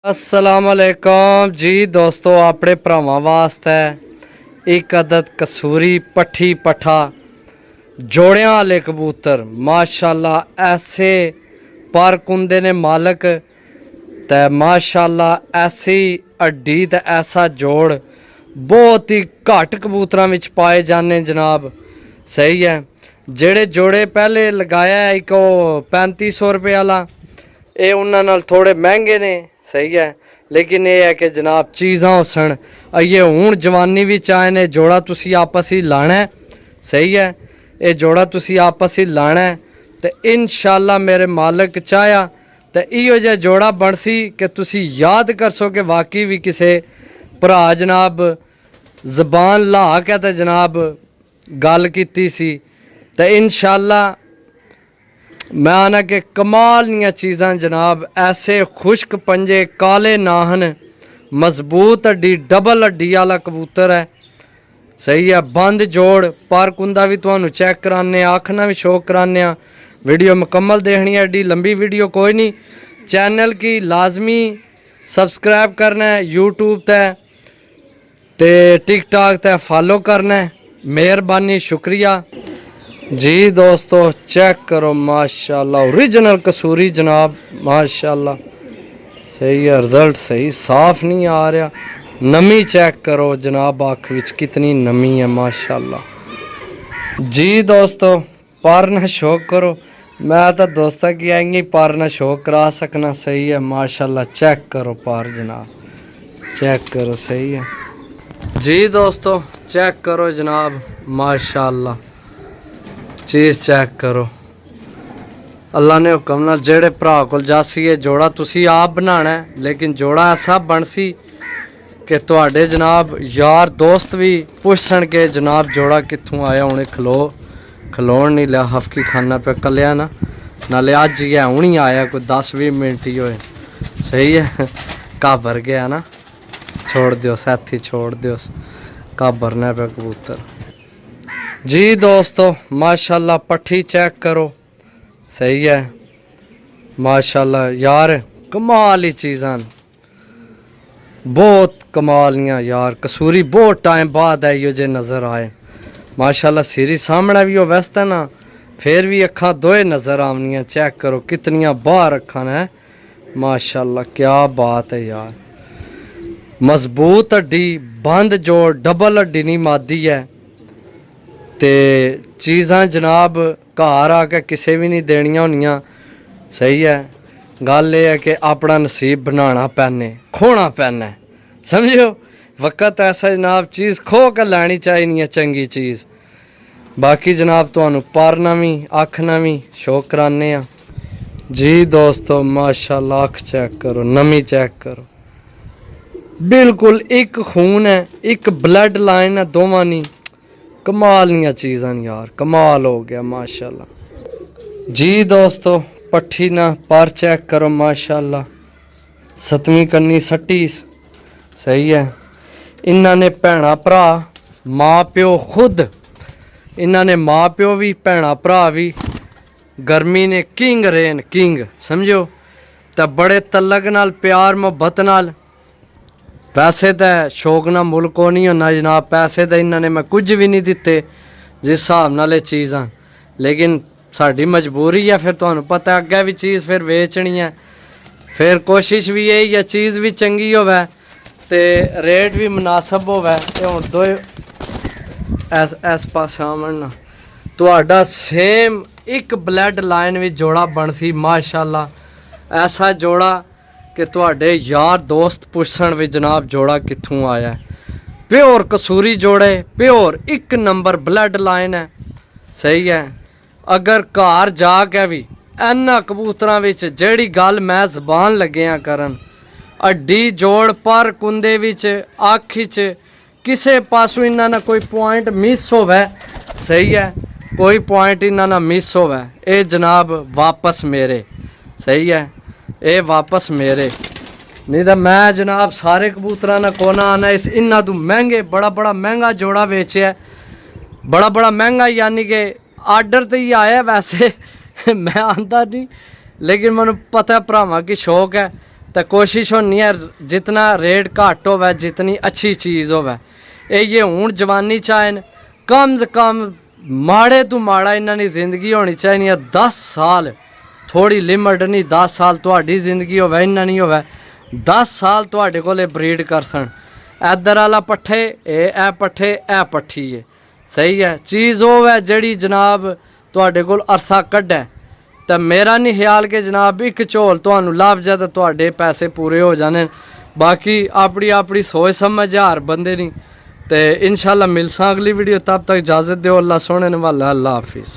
अस्सलामुअलैकुम जी दोस्तों, अपने भरावां वास्ते एक अदद कसूरी पट्ठी पट्ठा जोड़ियां वाले कबूतर माशाल्लाह ऐसे पर कुंदे ने मालक ते माशाल्लाह ऐसी हड्डी ते ऐसा जोड़ बहुत ही घट कबूतरां विच पाए जाने जनाब। सही है। जेड़े जोड़े पहले लगाया एक 3500 रुपये वाला, ये उन्हां नाल थोड़े महंगे ने। सही है, लेकिन ये है कि जनाब चीज़ां हुसन ये हूँ जवानी भी आए ने। जोड़ा तुसी आपस ही लाना है। सही है, ये जोड़ा तुसी आपस ही लाना है तो इंशाल्लाह मेरे मालिक चाहया तो इहो जिहा जोड़ा बनसी कि तुसी याद कर सो कि वाकई भी किसी भरा जनाब जबान ला के तो जनाब गल कीती सी। तो इंशाल्लाह मैं आना कि कमाल दियां चीज़ां जनाब। ऐसे खुश्क पंजे काले नाहन मजबूत हड्डी डबल हड्डी वाला कबूतर है। सही है, बंद जोड़ पर कुंदा भी तुहानू चेक कराने, आखना भी शो कराने। वीडियो मुकम्मल देखनी है, एडी लंबी वीडियो कोई नहीं। चैनल की लाजमी सब्सक्राइब करना है, यूट्यूब ते टिकटॉक ते फॉलो करना है। मेहरबानी, शुक्रिया जी दोस्तों। चेक करो माशाल्लाह ओरिजिनल कसूरी जनाब माशाल्लाह। सही है, रिजल्ट सही साफ नहीं आ रहा। नमी चेक करो जनाब, आँख विच कितनी नमी है माशाल्लाह जी दोस्तों। पर ना शो करो, मैं तो दोस्तों की आएंगी पर ना शो करा सकना। सही है माशाल्लाह, चेक करो पर जनाब, चेक करो। सही है जी दोस्तों, चेक करो जनाब माशाल्लाह, चीज़ चेक करो। अल्लाह ने हुक्म नाल जेड़े भरा कोल जासी है जोड़ा तुसी आप बनाना है, लेकिन जोड़ा ऐसा बनसी कि तुहाडे जनाब यार दोस्त भी पुछण के जनाब जोड़ा कित्थों आया। हुणे खलोण नहीं लिया, हफकी खाना पे कलिया ना, नाले अज ही है हूँ ही आया, कोई 10-20 मिनट ही होए। सही है, घाबर गया ना, छोड़ दियो साथी, छोड़ दियो, घाबरना पे कबूतर जी दोस्तों। माशाल्लाह पट्ठी चेक करो। सही है माशाल्लाह यार, कमाल ही चीज़ां, बहुत कमाल यार। कसूरी बहुत टाइम बाद है यो जे नज़र आए माशाल्लाह। सिरी सामने भी हो वैसे ना, फिर भी अखा दोए नज़र आवनियाँ। चेक करो कितनियाँ बाहर अखा ने माशाल्लाह, क्या बात है यार। मजबूत हड्डी, बंद जोड़, डबल हड्डी नहीं मादी है ते चीज़ां जनाब घर आके किसे भी नहीं देनियां होनियां। सही है, गल ये है कि अपना नसीब बनाना पैने, खोना पैना, समझो। वक्त ऐसा जनाब, चीज़ खो के लैनी चाहिए है चंगी चीज़। बाकी जनाब तुहानू पारना भी आखना भी शो कराने जी दोस्तों माशाल्लाह। अख चेक करो, नमी चेक करो, बिल्कुल एक खून है, एक ब्लड लाइन है दोवां। कमाल दियां चीज़ां यार, कमाल हो गया माशाल्लाह जी दोस्तों। पट्ठी ना पर चेक करो माशाल्लाह, 7वीं कन्नी सट्टी। सही है, इन्होंने भैणा भरा माँ प्यो खुद, इन्होंने माँ प्यो भी भैणा भरा भी गर्मी ने किंग रेन किंग समझो। तो बड़े तलक नाल प्यार मुहब्बत नाल, पैसे तो शौक ना मुल्क को नहीं होना जनाब। पैसे तो इन्होंने मैं कुछ भी नहीं दिते जिस हिसाब नाल चीज़ां, लेकिन साड़ी मजबूरी है। फिर तुहानू पता अगे भी चीज़ फिर वेचनी है, फिर कोशिश भी यही है चीज़ भी चंगी होवे ते रेट भी मुनासब होवे। ते हुण दो इस पास आवन तुहाडा सेम एक ब्लड लाइन भी जोड़ा बनसी माशाल्लाह। ऐसा जोड़ा कि तुहाडे यार दोस्त पुछण भी जनाब जोड़ा कित्थों आया है। प्योर कसूरी जोड़े, प्योर एक नंबर ब्लड लाइन है। सही है, अगर घर जाके भी इन्ना कबूतरां विच जेड़ी गल मैं जबान लग्या करन, हड्डी जोड़ पर कुंदे विच अख च किसे पासों इन्हां ना कोई पॉइंट मिस होवे। सही है, कोई पॉइंट इन्हां ना मिस होवे, ये जनाब वापस मेरे। सही है, ये वापस मेरे, नहीं तो मैं जनाब सारे कबूतरां ना कोना आना। इस इन्ना तू महंगे बड़ा महंगा जोड़ा बेचा, बड़ा महंगा, यानी कि आर्डर तो ही आया वैसे मैं आंदा नहीं, लेकिन मैनू पता भरावां की शौक है तो कोशिश होनी है जितना रेट घट होवे जितनी अच्छी चीज़ होवे। ये हूँ जवानी चाहन कम से कम माड़े तो माड़ा इन्हां दी जिंदगी होनी चाहिए 10 साल, थोड़ी लिमिट नहीं 10 साल तुहाडी जिंदगी होवे इन्ना नहीं होवे 10 साल तुहाडे कोले ब्रीड करसन। इधर वाला पट्ठे ए पट्ठे ए पट्ठी है सही है चीज़ वो है जड़ी जनाब तुहाडे कोल अरसा कड्डे। तो मेरा नहीं ख्याल कि जनाब एक झोल तुहानू लाभ जाए तो तुहाडे पैसे पूरे हो जाने। बाकी अपनी अपनी सोच समझ हर बंदे नहीं। तो इंशाल्लाह मिलसां अगली वीडियो, तब तक इजाज़त दो। अल्लाह सोहने ने वाला, अल्लाह हाफिज़।